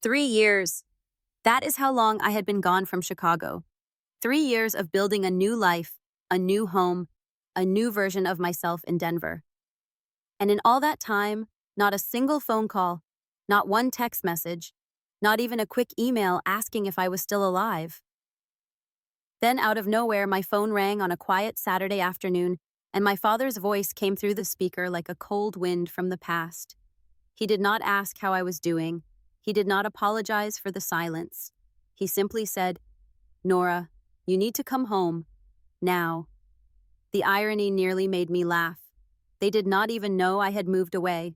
3 years. That is how long I had been gone from Chicago. 3 years of building a new life, a new home, a new version of myself in Denver. And in all that time, not a single phone call, not one text message, not even a quick email asking if I was still alive. Then out of nowhere, my phone rang on a quiet Saturday afternoon, and my father's voice came through the speaker like a cold wind from the past. He did not ask how I was doing. He did not apologize for the silence. He simply said, "Nora, you need to come home. Now." The irony nearly made me laugh. They did not even know I had moved away.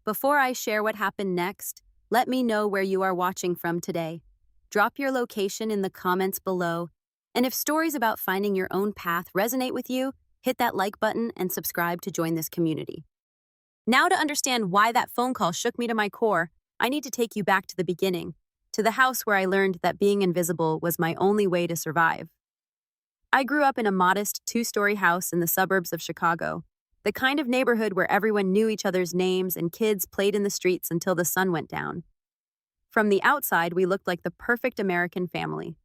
Before I share what happened next, let me know where you are watching from today. Drop your location in the comments below. And if stories about finding your own path resonate with you, hit that like button and subscribe to join this community. Now, to understand why that phone call shook me to my core, I need to take you back to the beginning, to the house where I learned that being invisible was my only way to survive. I grew up in a modest 2-story house in the suburbs of Chicago, the kind of neighborhood where everyone knew each other's names and kids played in the streets until the sun went down. From the outside, we looked like the perfect American family.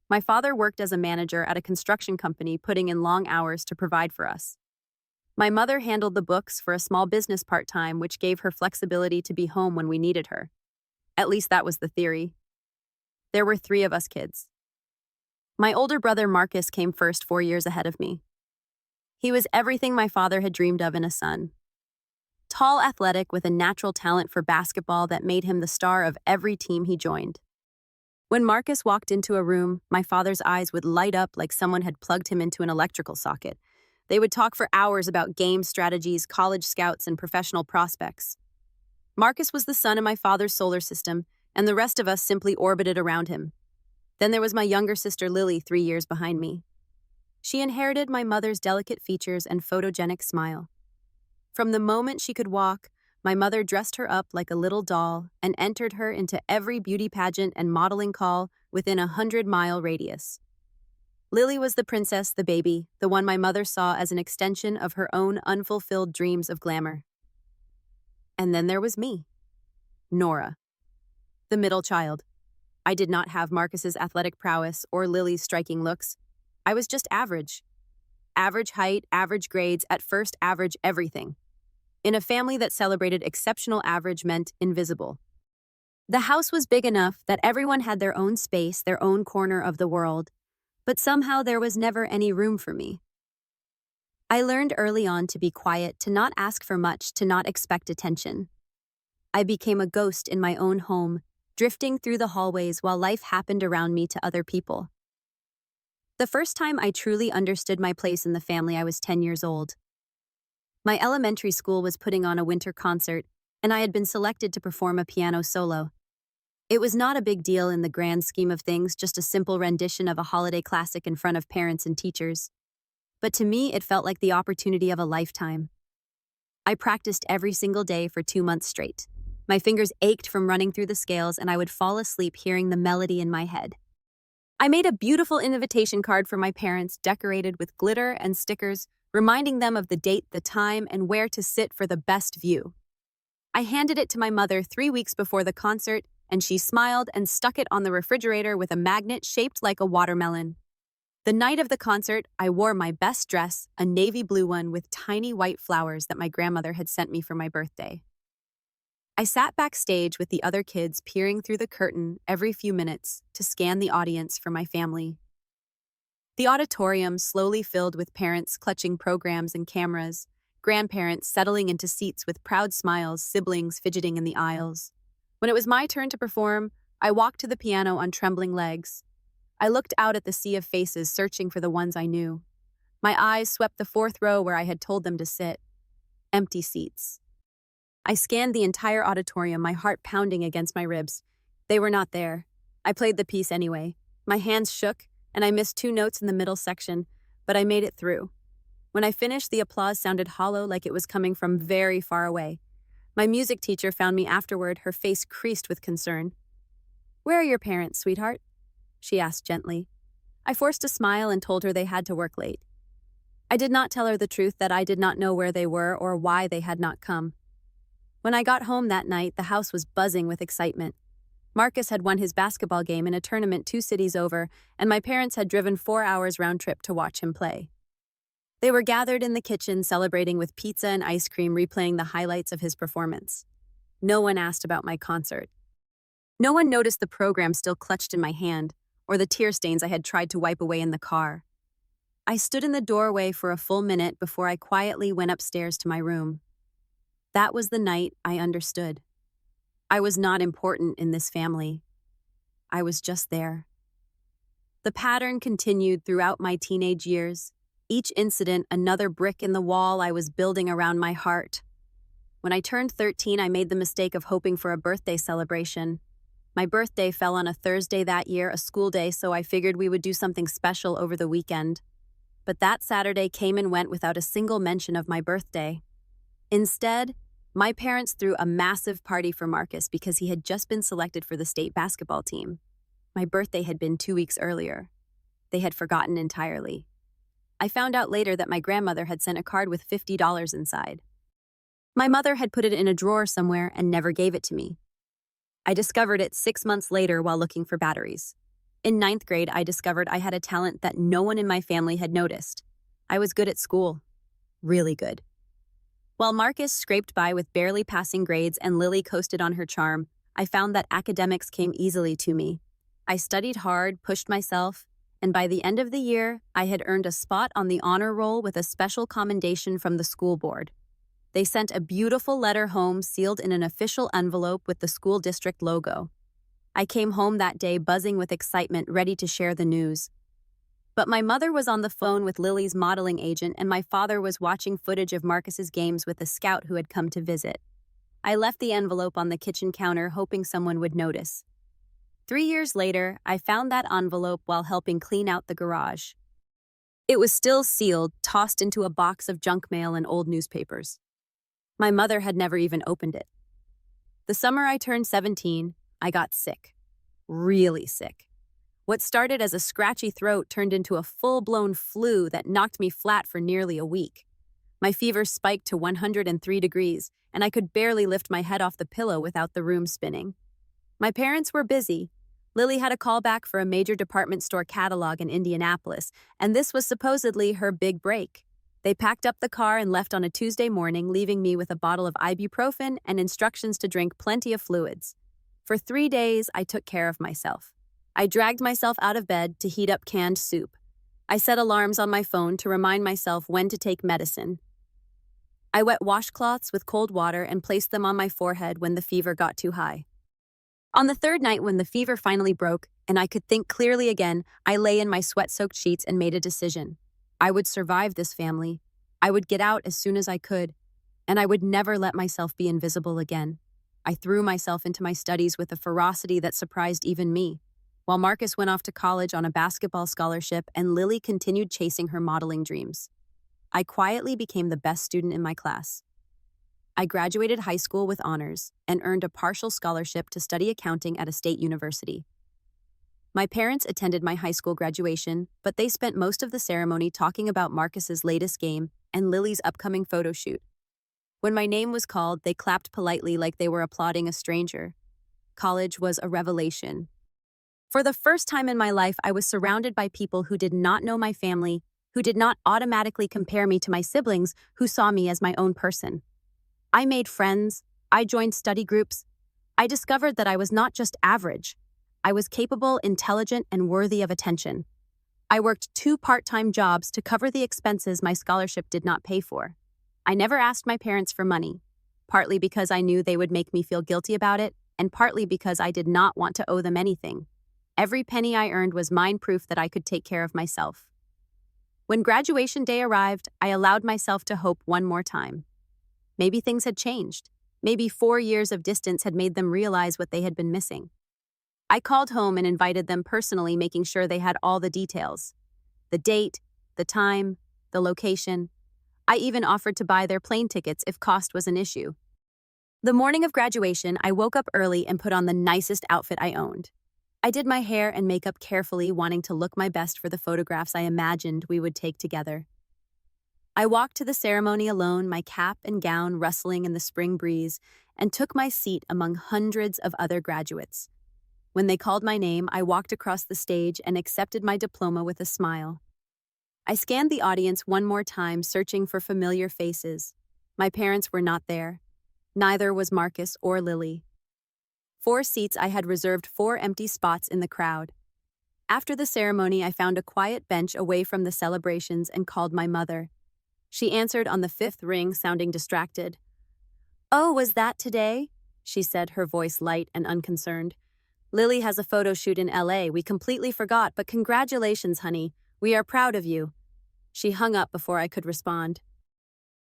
My father worked as a manager at a construction company, putting in long hours to provide for us. My mother handled the books for a small business part-time, which gave her flexibility to be home when we needed her. At least that was the theory. There were 3 of us kids. My older brother Marcus came first 4 years ahead of me. He was everything my father had dreamed of in a son. Tall, athletic, with a natural talent for basketball that made him the star of every team he joined. When Marcus walked into a room, my father's eyes would light up like someone had plugged him into an electrical socket. They would talk for hours about game strategies, college scouts, and professional prospects. Marcus was the sun in my father's solar system, and the rest of us simply orbited around him. Then there was my younger sister Lily, 3 years behind me. She inherited my mother's delicate features and photogenic smile. From the moment she could walk, my mother dressed her up like a little doll and entered her into every beauty pageant and modeling call within a 100-mile radius. Lily was the princess, the baby, the one my mother saw as an extension of her own unfulfilled dreams of glamour. And then there was me, Nora, the middle child. I did not have Marcus's athletic prowess or Lily's striking looks. I was just average. Average height, average grades, at first average everything. In a family that celebrated exceptional average meant invisible. The house was big enough that everyone had their own space, their own corner of the world, but somehow there was never any room for me. I learned early on to be quiet, to not ask for much, to not expect attention. I became a ghost in my own home, drifting through the hallways while life happened around me to other people. The first time I truly understood my place in the family, I was 10 years old. My elementary school was putting on a winter concert, and I had been selected to perform a piano solo. It was not a big deal in the grand scheme of things, just a simple rendition of a holiday classic in front of parents and teachers. But to me, it felt like the opportunity of a lifetime. I practiced every single day for 2 months straight. My fingers ached from running through the scales, and I would fall asleep hearing the melody in my head. I made a beautiful invitation card for my parents, decorated with glitter and stickers, reminding them of the date, the time, and where to sit for the best view. I handed it to my mother 3 weeks before the concert, and she smiled and stuck it on the refrigerator with a magnet shaped like a watermelon. The night of the concert, I wore my best dress, a navy blue one with tiny white flowers that my grandmother had sent me for my birthday. I sat backstage with the other kids, peering through the curtain every few minutes to scan the audience for my family. The auditorium slowly filled with parents clutching programs and cameras, grandparents settling into seats with proud smiles, siblings fidgeting in the aisles. When it was my turn to perform, I walked to the piano on trembling legs. I looked out at the sea of faces, searching for the ones I knew. My eyes swept the 4th row where I had told them to sit. Empty seats. I scanned the entire auditorium, my heart pounding against my ribs. They were not there. I played the piece anyway. My hands shook, and I missed 2 notes in the middle section, but I made it through. When I finished, the applause sounded hollow, like it was coming from very far away. My music teacher found me afterward, her face creased with concern. "Where are your parents, sweetheart?" she asked gently. I forced a smile and told her they had to work late. I did not tell her the truth that I did not know where they were or why they had not come. When I got home that night, the house was buzzing with excitement. Marcus had won his basketball game in a tournament 2 cities over, and my parents had driven 4 hours round trip to watch him play. They were gathered in the kitchen celebrating with pizza and ice cream, replaying the highlights of his performance. No one asked about my concert. No one noticed the program still clutched in my hand, or the tear stains I had tried to wipe away in the car. I stood in the doorway for a full minute before I quietly went upstairs to my room. That was the night I understood. I was not important in this family. I was just there. The pattern continued throughout my teenage years, each incident another brick in the wall I was building around my heart. When I turned 13, I made the mistake of hoping for a birthday celebration. My birthday fell on a Thursday that year, a school day, so I figured we would do something special over the weekend. But that Saturday came and went without a single mention of my birthday. Instead, my parents threw a massive party for Marcus because he had just been selected for the state basketball team. My birthday had been 2 weeks earlier. They had forgotten entirely. I found out later that my grandmother had sent a card with $50 inside. My mother had put it in a drawer somewhere and never gave it to me. I discovered it 6 months later while looking for batteries. In 9th grade, I discovered I had a talent that no one in my family had noticed. I was good at school. Really good. While Marcus scraped by with barely passing grades and Lily coasted on her charm, I found that academics came easily to me. I studied hard, pushed myself, and by the end of the year, I had earned a spot on the honor roll with a special commendation from the school board. They sent a beautiful letter home sealed in an official envelope with the school district logo. I came home that day buzzing with excitement, ready to share the news. But my mother was on the phone with Lily's modeling agent, and my father was watching footage of Marcus's games with a scout who had come to visit. I left the envelope on the kitchen counter, hoping someone would notice. 3 years later, I found that envelope while helping clean out the garage. It was still sealed, tossed into a box of junk mail and old newspapers. My mother had never even opened it. The summer I turned 17, I got sick. Really sick. What started as a scratchy throat turned into a full-blown flu that knocked me flat for nearly a week. My fever spiked to 103 degrees, and I could barely lift my head off the pillow without the room spinning. My parents were busy. Lily had a call back for a major department store catalog in Indianapolis, and this was supposedly her big break. They packed up the car and left on a Tuesday morning, leaving me with a bottle of ibuprofen and instructions to drink plenty of fluids. For 3 days, I took care of myself. I dragged myself out of bed to heat up canned soup. I set alarms on my phone to remind myself when to take medicine. I wet washcloths with cold water and placed them on my forehead when the fever got too high. On the 3rd night, when the fever finally broke and I could think clearly again, I lay in my sweat-soaked sheets and made a decision. I would survive this family. I would get out as soon as I could, and I would never let myself be invisible again. I threw myself into my studies with a ferocity that surprised even me. While Marcus went off to college on a basketball scholarship and Lily continued chasing her modeling dreams, I quietly became the best student in my class. I graduated high school with honors and earned a partial scholarship to study accounting at a state university. My parents attended my high school graduation, but they spent most of the ceremony talking about Marcus's latest game and Lily's upcoming photo shoot. When my name was called, they clapped politely like they were applauding a stranger. College was a revelation. For the first time in my life, I was surrounded by people who did not know my family, who did not automatically compare me to my siblings, who saw me as my own person. I made friends. I joined study groups. I discovered that I was not just average. I was capable, intelligent, and worthy of attention. I worked 2 part-time jobs to cover the expenses my scholarship did not pay for. I never asked my parents for money, partly because I knew they would make me feel guilty about it, and partly because I did not want to owe them anything. Every penny I earned was mine, proof that I could take care of myself. When graduation day arrived, I allowed myself to hope one more time. Maybe things had changed. Maybe 4 years of distance had made them realize what they had been missing. I called home and invited them personally, making sure they had all the details. The date, the time, the location. I even offered to buy their plane tickets if cost was an issue. The morning of graduation, I woke up early and put on the nicest outfit I owned. I did my hair and makeup carefully, wanting to look my best for the photographs I imagined we would take together. I walked to the ceremony alone, my cap and gown rustling in the spring breeze, and took my seat among hundreds of other graduates. When they called my name, I walked across the stage and accepted my diploma with a smile. I scanned the audience one more time, searching for familiar faces. My parents were not there. Neither was Marcus or Lily. 4 seats, I had reserved 4 empty spots in the crowd. After the ceremony, I found a quiet bench away from the celebrations and called my mother. She answered on the 5th ring, sounding distracted. "Oh, was that today?" she said, her voice light and unconcerned. "Lily has a photo shoot in LA. We completely forgot, but congratulations, honey. We are proud of you." She hung up before I could respond.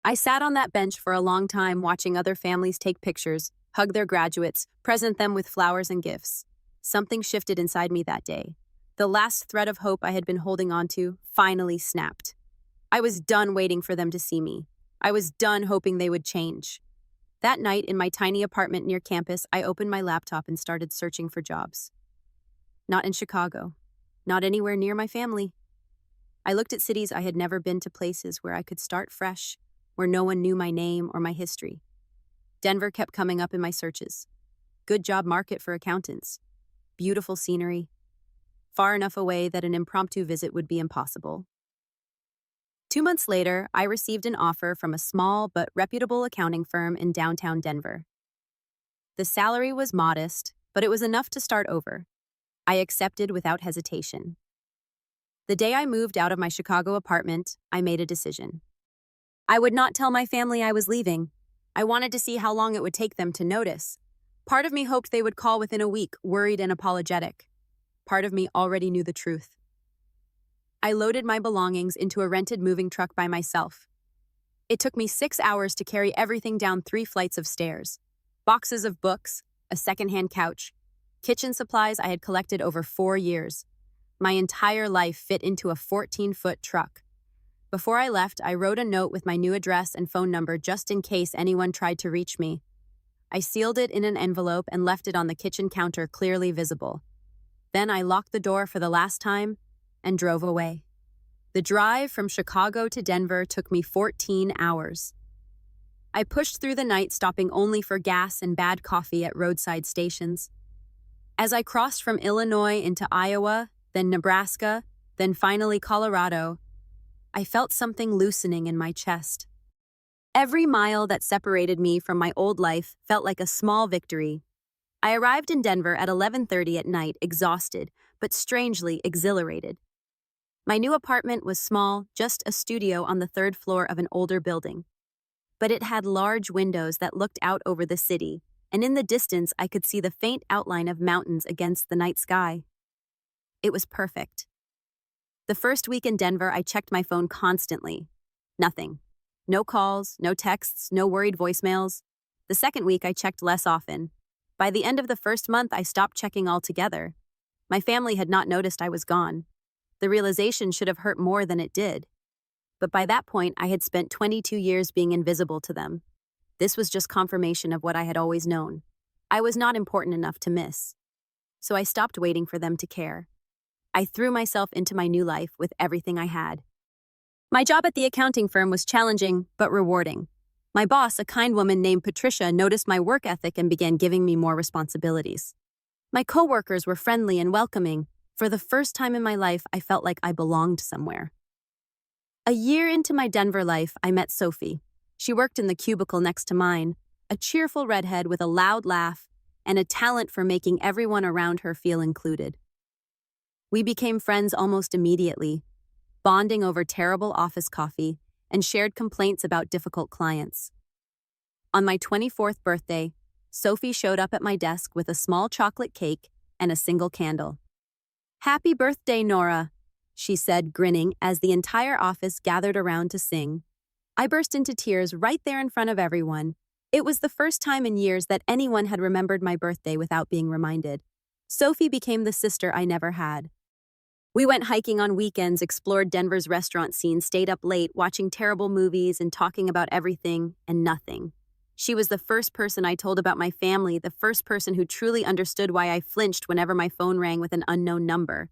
I sat on that bench for a long time, watching other families take pictures, hug their graduates, present them with flowers and gifts. Something shifted inside me that day. The last thread of hope I had been holding onto finally snapped. I was done waiting for them to see me. I was done hoping they would change. That night, in my tiny apartment near campus, I opened my laptop and started searching for jobs. Not in Chicago. Not anywhere near my family. I looked at cities I had never been to, places where I could start fresh, where no one knew my name or my history. Denver kept coming up in my searches. Good job market for accountants. Beautiful scenery. Far enough away that an impromptu visit would be impossible. 2 months later, I received an offer from a small but reputable accounting firm in downtown Denver. The salary was modest, but it was enough to start over. I accepted without hesitation. The day I moved out of my Chicago apartment, I made a decision. I would not tell my family I was leaving. I wanted to see how long it would take them to notice. Part of me hoped they would call within a week, worried and apologetic. Part of me already knew the truth. I loaded my belongings into a rented moving truck by myself. It took me 6 hours to carry everything down 3 flights of stairs. Boxes of books, a secondhand couch, kitchen supplies I had collected over 4 years. My entire life fit into a 14-foot truck. Before I left, I wrote a note with my new address and phone number just in case anyone tried to reach me. I sealed it in an envelope and left it on the kitchen counter, clearly visible. Then I locked the door for the last time and drove away. The drive from Chicago to Denver took me 14 hours. I pushed through the night, stopping only for gas and bad coffee at roadside stations. As I crossed from Illinois into Iowa, then Nebraska, then finally Colorado, I felt something loosening in my chest. Every mile that separated me from my old life felt like a small victory. I arrived in Denver at 11:30 at night, exhausted, but strangely exhilarated. My new apartment was small, just a studio on the 3rd floor of an older building. But it had large windows that looked out over the city, and in the distance I could see the faint outline of mountains against the night sky. It was perfect. The first week in Denver, I checked my phone constantly. Nothing. No calls, no texts, no worried voicemails. The second week, I checked less often. By the end of the first month, I stopped checking altogether. My family had not noticed I was gone. The realization should have hurt more than it did. But by that point, I had spent 22 years being invisible to them. This was just confirmation of what I had always known. I was not important enough to miss. So I stopped waiting for them to care. I threw myself into my new life with everything I had. My job at the accounting firm was challenging but rewarding. My boss, a kind woman named Patricia, noticed my work ethic and began giving me more responsibilities. My coworkers were friendly and welcoming. For the first time in my life, I felt like I belonged somewhere. A year into my Denver life, I met Sophie. She worked in the cubicle next to mine, a cheerful redhead with a loud laugh and a talent for making everyone around her feel included. We became friends almost immediately, bonding over terrible office coffee and shared complaints about difficult clients. On my 24th birthday, Sophie showed up at my desk with a small chocolate cake and a single candle. "Happy birthday, Nora," she said, grinning as the entire office gathered around to sing. I burst into tears right there in front of everyone. It was the first time in years that anyone had remembered my birthday without being reminded. Sophie became the sister I never had. We went hiking on weekends, explored Denver's restaurant scene, stayed up late, watching terrible movies and talking about everything and nothing. She was the first person I told about my family, the first person who truly understood why I flinched whenever my phone rang with an unknown number.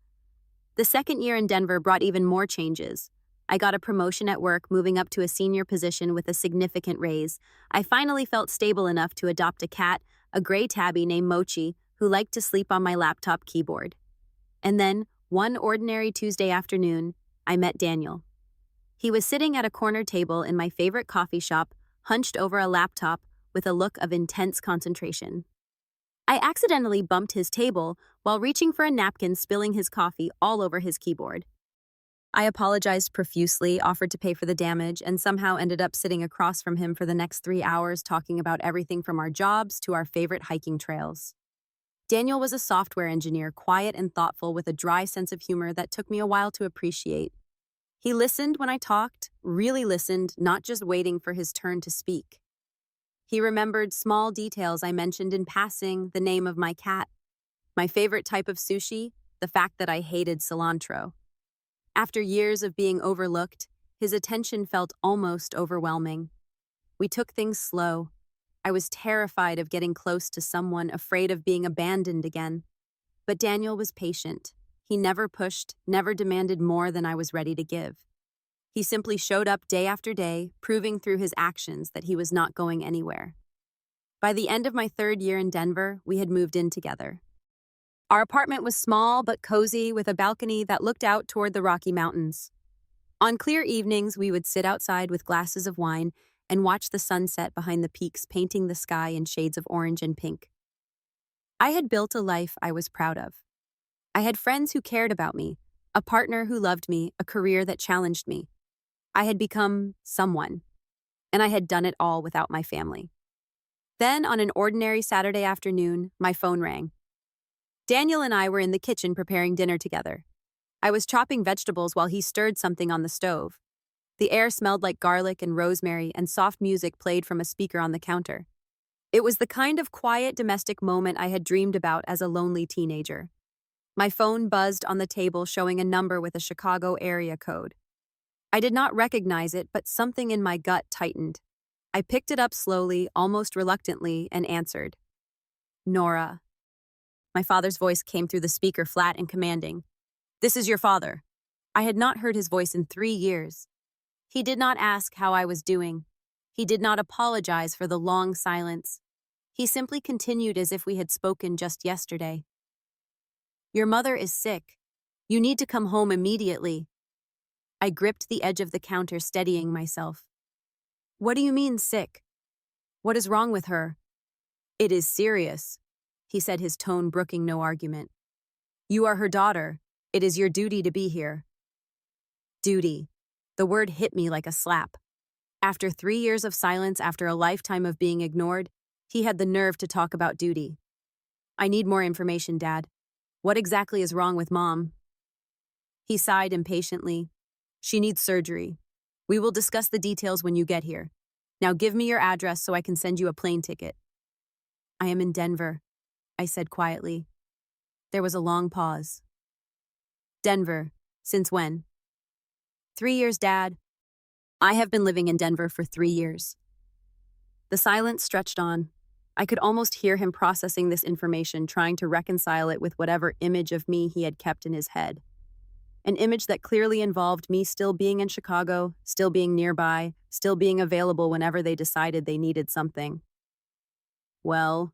The second year in Denver brought even more changes. I got a promotion at work, moving up to a senior position with a significant raise. I finally felt stable enough to adopt a cat, a gray tabby named Mochi, who liked to sleep on my laptop keyboard. And then, one ordinary Tuesday afternoon, I met Daniel. He was sitting at a corner table in my favorite coffee shop, hunched over a laptop with a look of intense concentration. I accidentally bumped his table while reaching for a napkin, spilling his coffee all over his keyboard. I apologized profusely, offered to pay for the damage, and somehow ended up sitting across from him for the next 3 hours talking about everything from our jobs to our favorite hiking trails. Daniel was a software engineer, quiet and thoughtful, with a dry sense of humor that took me a while to appreciate. He listened when I talked, really listened, not just waiting for his turn to speak. He remembered small details I mentioned in passing, the name of my cat, my favorite type of sushi, the fact that I hated cilantro. After years of being overlooked, his attention felt almost overwhelming. We took things slow. I was terrified of getting close to someone, afraid of being abandoned again. But Daniel was patient. He never pushed, never demanded more than I was ready to give. He simply showed up day after day, proving through his actions that he was not going anywhere. By the end of my 3rd year in Denver, we had moved in together. Our apartment was small but cozy, with a balcony that looked out toward the Rocky Mountains. On clear evenings, we would sit outside with glasses of wine and watch the sunset behind the peaks, painting the sky in shades of orange and pink. I had built a life I was proud of. I had friends who cared about me, a partner who loved me, a career that challenged me. I had become someone, and I had done it all without my family. Then, on an ordinary Saturday afternoon, my phone rang. Daniel and I were in the kitchen preparing dinner together. I was chopping vegetables while he stirred something on the stove. The air smelled like garlic and rosemary, and soft music played from a speaker on the counter. It was the kind of quiet domestic moment I had dreamed about as a lonely teenager. My phone buzzed on the table, showing a number with a Chicago area code. I did not recognize it, but something in my gut tightened. I picked it up slowly, almost reluctantly, and answered. Nora. My father's voice came through the speaker, flat and commanding. This is your father. I had not heard his voice in 3 years. He did not ask how I was doing. He did not apologize for the long silence. He simply continued as if we had spoken just yesterday. Your mother is sick. You need to come home immediately. I gripped the edge of the counter, steadying myself. What do you mean, sick? What is wrong with her? It is serious, he said, his tone brooking no argument. You are her daughter. It is your duty to be here. Duty. The word hit me like a slap. After 3 years of silence, after a lifetime of being ignored, he had the nerve to talk about duty. I need more information, Dad. What exactly is wrong with Mom? He sighed impatiently. She needs surgery. We will discuss the details when you get here. Now give me your address so I can send you a plane ticket. I am in Denver, I said quietly. There was a long pause. Denver. Since when? 3 years, Dad. I have been living in Denver for 3 years. The silence stretched on. I could almost hear him processing this information, trying to reconcile it with whatever image of me he had kept in his head. An image that clearly involved me still being in Chicago, still being nearby, still being available whenever they decided they needed something. Well,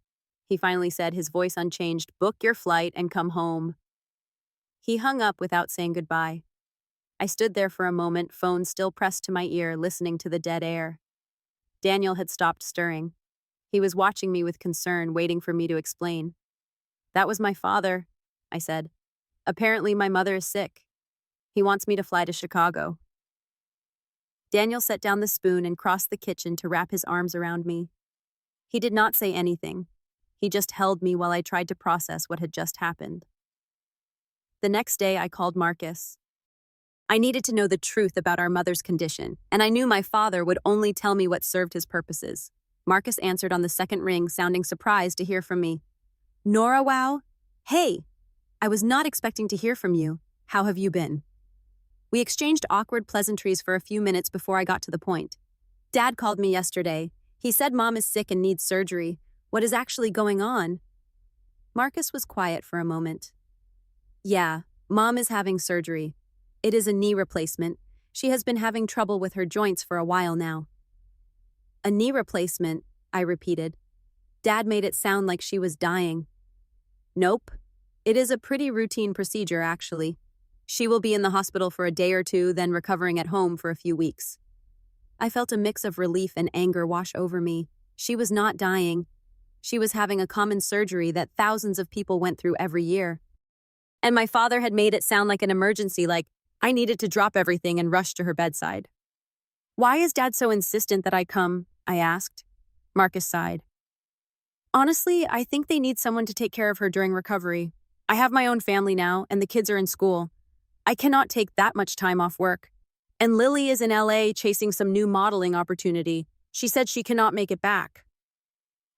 he finally said, his voice unchanged, book your flight and come home. He hung up without saying goodbye. I stood there for a moment, phone still pressed to my ear, listening to the dead air. Daniel had stopped stirring. He was watching me with concern, waiting for me to explain. That was my father, I said. Apparently my mother is sick. He wants me to fly to Chicago. Daniel set down the spoon and crossed the kitchen to wrap his arms around me. He did not say anything. He just held me while I tried to process what had just happened. The next day, I called Marcus. I needed to know the truth about our mother's condition, and I knew my father would only tell me what served his purposes. Marcus answered on the second ring, sounding surprised to hear from me. Nora, wow. Hey, I was not expecting to hear from you. How have you been? We exchanged awkward pleasantries for a few minutes before I got to the point. Dad called me yesterday. He said Mom is sick and needs surgery. What is actually going on? Marcus was quiet for a moment. Yeah, Mom is having surgery. It is a knee replacement. She has been having trouble with her joints for a while now. A knee replacement, I repeated. Dad made it sound like she was dying. Nope. It is a pretty routine procedure, actually. She will be in the hospital for a day or two, then recovering at home for a few weeks. I felt a mix of relief and anger wash over me. She was not dying. She was having a common surgery that thousands of people went through every year. And my father had made it sound like an emergency, like I needed to drop everything and rush to her bedside. Why is Dad so insistent that I come? I asked. Marcus sighed. Honestly, I think they need someone to take care of her during recovery. I have my own family now, and the kids are in school. I cannot take that much time off work. And Lily is in LA chasing some new modeling opportunity. She said she cannot make it back.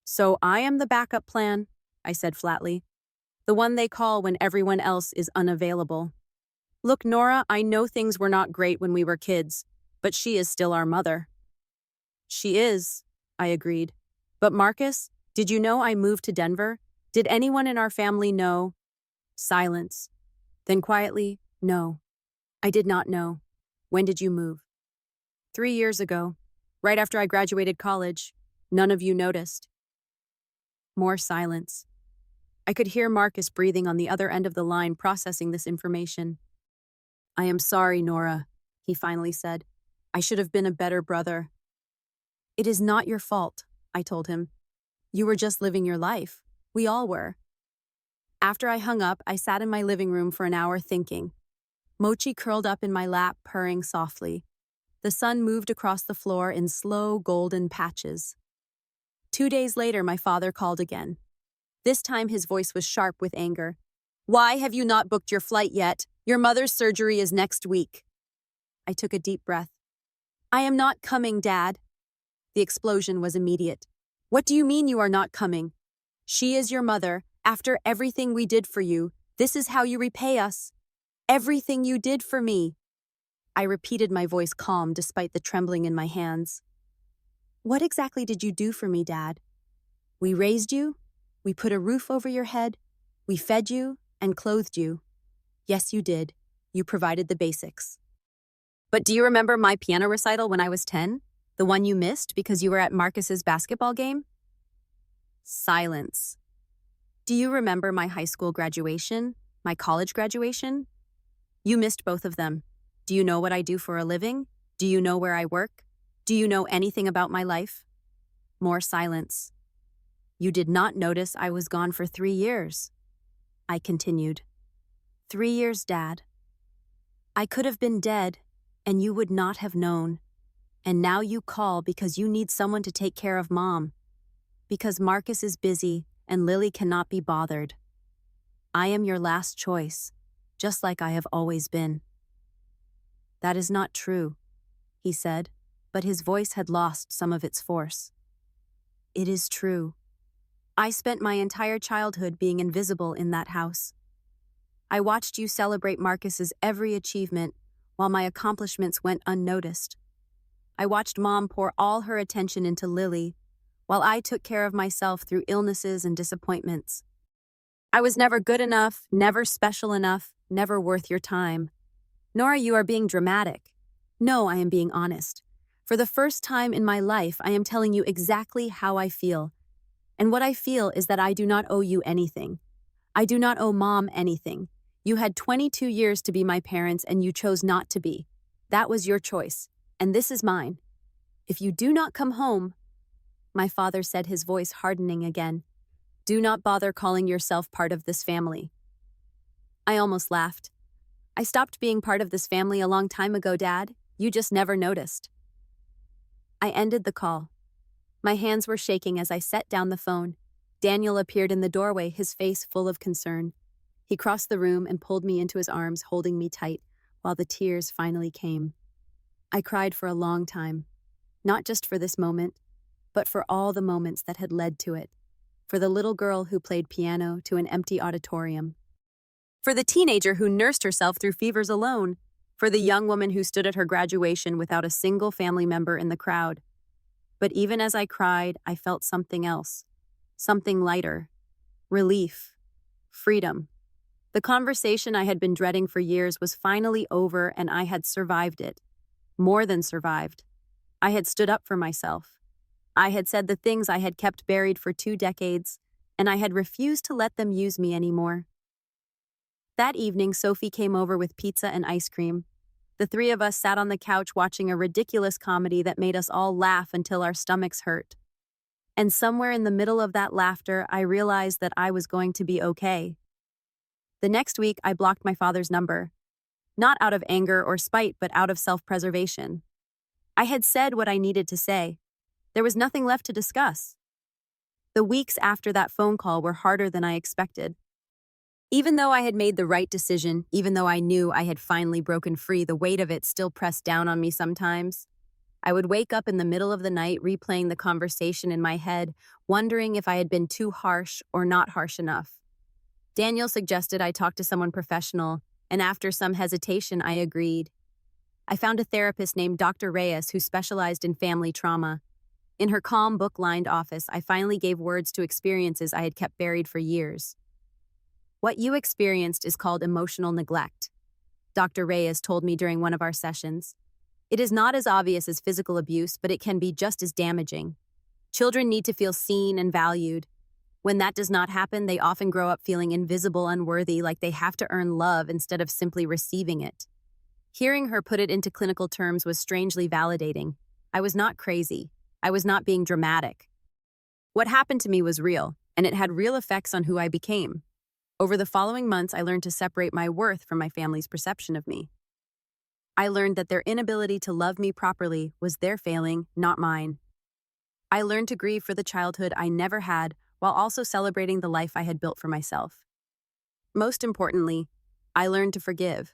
So I am the backup plan, I said flatly. The one they call when everyone else is unavailable. Look, Nora, I know things were not great when we were kids, but she is still our mother. She is, I agreed. But Marcus, did you know I moved to Denver? Did anyone in our family know? Silence. Then quietly, no. I did not know. When did you move? 3 years ago, right after I graduated college. None of you noticed. More silence. I could hear Marcus breathing on the other end of the line, processing this information. I am sorry, Nora, he finally said. I should have been a better brother. It is not your fault, I told him. You were just living your life. We all were. After I hung up, I sat in my living room for an hour thinking. Mochi curled up in my lap, purring softly. The sun moved across the floor in slow, golden patches. 2 days later, my father called again. This time his voice was sharp with anger. Why have you not booked your flight yet? Your mother's surgery is next week. I took a deep breath. I am not coming, Dad. The explosion was immediate. What do you mean you are not coming? She is your mother. After everything we did for you, this is how you repay us. Everything you did for me. I repeated, my voice calm despite the trembling in my hands. What exactly did you do for me, Dad? We raised you. We put a roof over your head. We fed you and clothed you. Yes, you did. You provided the basics. But do you remember my piano recital when I was 10? The one you missed because you were at Marcus's basketball game? Silence. Do you remember my high school graduation? My college graduation? You missed both of them. Do you know what I do for a living? Do you know where I work? Do you know anything about my life? More silence. You did not notice I was gone for 3 years. I continued. 3 years, Dad. I could have been dead, and you would not have known. And now you call because you need someone to take care of Mom. Because Marcus is busy and Lily cannot be bothered. I am your last choice, just like I have always been. That is not true, he said, but his voice had lost some of its force. It is true. I spent my entire childhood being invisible in that house. I watched you celebrate Marcus's every achievement while my accomplishments went unnoticed. I watched Mom pour all her attention into Lily while I took care of myself through illnesses and disappointments. I was never good enough, never special enough, never worth your time. Nora, you are being dramatic. No, I am being honest. For the first time in my life, I am telling you exactly how I feel. And what I feel is that I do not owe you anything. I do not owe Mom anything. You had 22 years to be my parents and you chose not to be. That was your choice, and this is mine. If you do not come home, my father said, his voice hardening again, do not bother calling yourself part of this family. I almost laughed. I stopped being part of this family a long time ago, Dad. You just never noticed. I ended the call. My hands were shaking as I set down the phone. Daniel appeared in the doorway, his face full of concern. He crossed the room and pulled me into his arms, holding me tight, while the tears finally came. I cried for a long time, not just for this moment, but for all the moments that had led to it. For the little girl who played piano to an empty auditorium. For the teenager who nursed herself through fevers alone. For the young woman who stood at her graduation without a single family member in the crowd. But even as I cried, I felt something else. Something lighter. Relief. Freedom. The conversation I had been dreading for years was finally over, and I had survived it. More than survived. I had stood up for myself. I had said the things I had kept buried for 2 decades. and I had refused to let them use me anymore. That evening, Sophie came over with pizza and ice cream. The three of us sat on the couch watching a ridiculous comedy that made us all laugh until our stomachs hurt. And somewhere in the middle of that laughter, I realized that I was going to be okay. The next week, I blocked my father's number. Not out of anger or spite, but out of self-preservation. I had said what I needed to say. There was nothing left to discuss. The weeks after that phone call were harder than I expected. Even though I had made the right decision, even though I knew I had finally broken free, the weight of it still pressed down on me sometimes. I would wake up in the middle of the night replaying the conversation in my head, wondering if I had been too harsh or not harsh enough. Daniel suggested I talk to someone professional, and after some hesitation, I agreed. I found a therapist named Dr. Reyes who specialized in family trauma. In her calm, book-lined office, I finally gave words to experiences I had kept buried for years. What you experienced is called emotional neglect, Dr. Reyes told me during one of our sessions. It is not as obvious as physical abuse, but it can be just as damaging. Children need to feel seen and valued. When that does not happen, they often grow up feeling invisible, unworthy, like they have to earn love instead of simply receiving it. Hearing her put it into clinical terms was strangely validating. I was not crazy. I was not being dramatic. What happened to me was real, and it had real effects on who I became. Over the following months, I learned to separate my worth from my family's perception of me. I learned that their inability to love me properly was their failing, not mine. I learned to grieve for the childhood I never had, while also celebrating the life I had built for myself. Most importantly, I learned to forgive.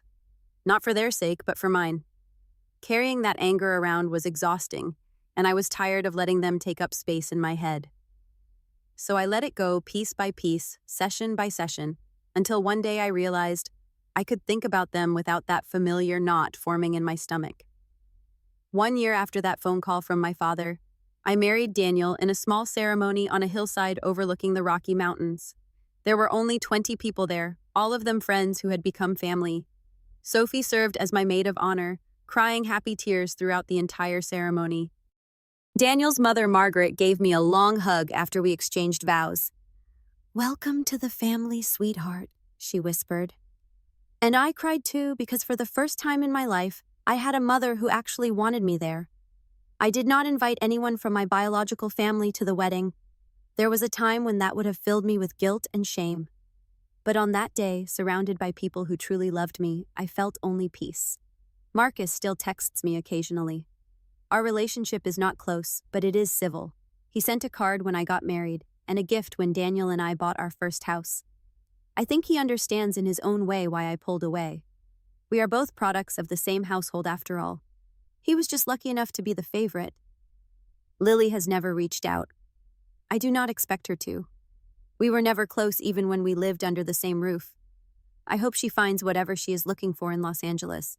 Not for their sake, but for mine. Carrying that anger around was exhausting, and I was tired of letting them take up space in my head. So I let it go piece by piece, session by session, until one day I realized I could think about them without that familiar knot forming in my stomach. 1 year after that phone call from my father, I married Daniel in a small ceremony on a hillside overlooking the Rocky Mountains. There were only 20 people there, all of them friends who had become family. Sophie served as my maid of honor, crying happy tears throughout the entire ceremony. Daniel's mother, Margaret, gave me a long hug after we exchanged vows. "Welcome to the family, sweetheart," she whispered. And I cried too, because for the first time in my life, I had a mother who actually wanted me there. I did not invite anyone from my biological family to the wedding. There was a time when that would have filled me with guilt and shame. But on that day, surrounded by people who truly loved me, I felt only peace. Marcus still texts me occasionally. Our relationship is not close, but it is civil. He sent a card when I got married, and a gift when Daniel and I bought our first house. I think he understands in his own way why I pulled away. We are both products of the same household after all. He was just lucky enough to be the favorite. Lily has never reached out. I do not expect her to. We were never close even when we lived under the same roof. I hope she finds whatever she is looking for in Los Angeles.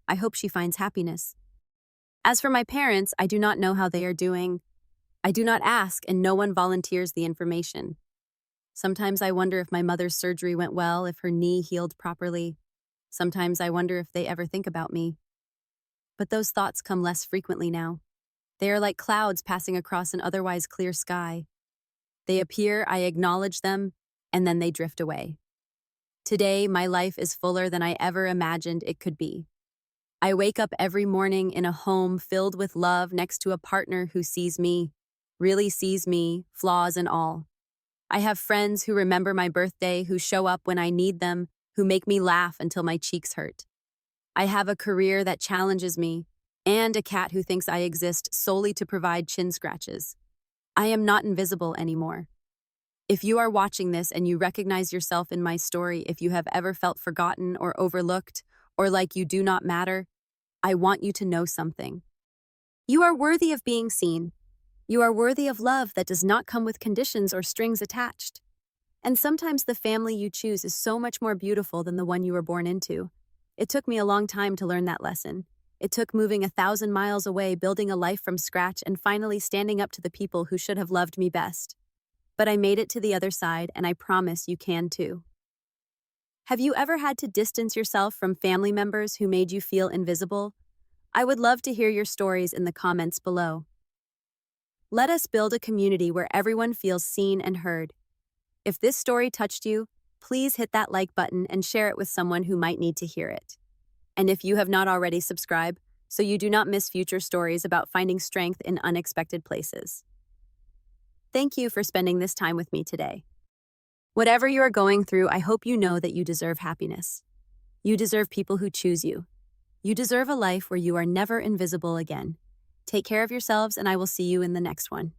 I hope she finds happiness. As for my parents, I do not know how they are doing. I do not ask, and no one volunteers the information. Sometimes I wonder if my mother's surgery went well, if her knee healed properly. Sometimes I wonder if they ever think about me. But those thoughts come less frequently now. They are like clouds passing across an otherwise clear sky. They appear, I acknowledge them, and then they drift away. Today, my life is fuller than I ever imagined it could be. I wake up every morning in a home filled with love next to a partner who sees me, really sees me, flaws and all. I have friends who remember my birthday, who show up when I need them, who make me laugh until my cheeks hurt. I have a career that challenges me, and a cat who thinks I exist solely to provide chin scratches. I am not invisible anymore. If you are watching this and you recognize yourself in my story, if you have ever felt forgotten or overlooked, or like you do not matter, I want you to know something. You are worthy of being seen. You are worthy of love that does not come with conditions or strings attached. And sometimes the family you choose is so much more beautiful than the one you were born into. It took me a long time to learn that lesson. It took moving 1,000 miles away, building a life from scratch, and finally standing up to the people who should have loved me best. But I made it to the other side, and I promise you can too. Have you ever had to distance yourself from family members who made you feel invisible? I would love to hear your stories in the comments below. Let us build a community where everyone feels seen and heard. If this story touched you, please hit that like button and share it with someone who might need to hear it. And if you have not already, subscribe so you do not miss future stories about finding strength in unexpected places. Thank you for spending this time with me today. Whatever you are going through, I hope you know that you deserve happiness. You deserve people who choose you. You deserve a life where you are never invisible again. Take care of yourselves, and I will see you in the next one.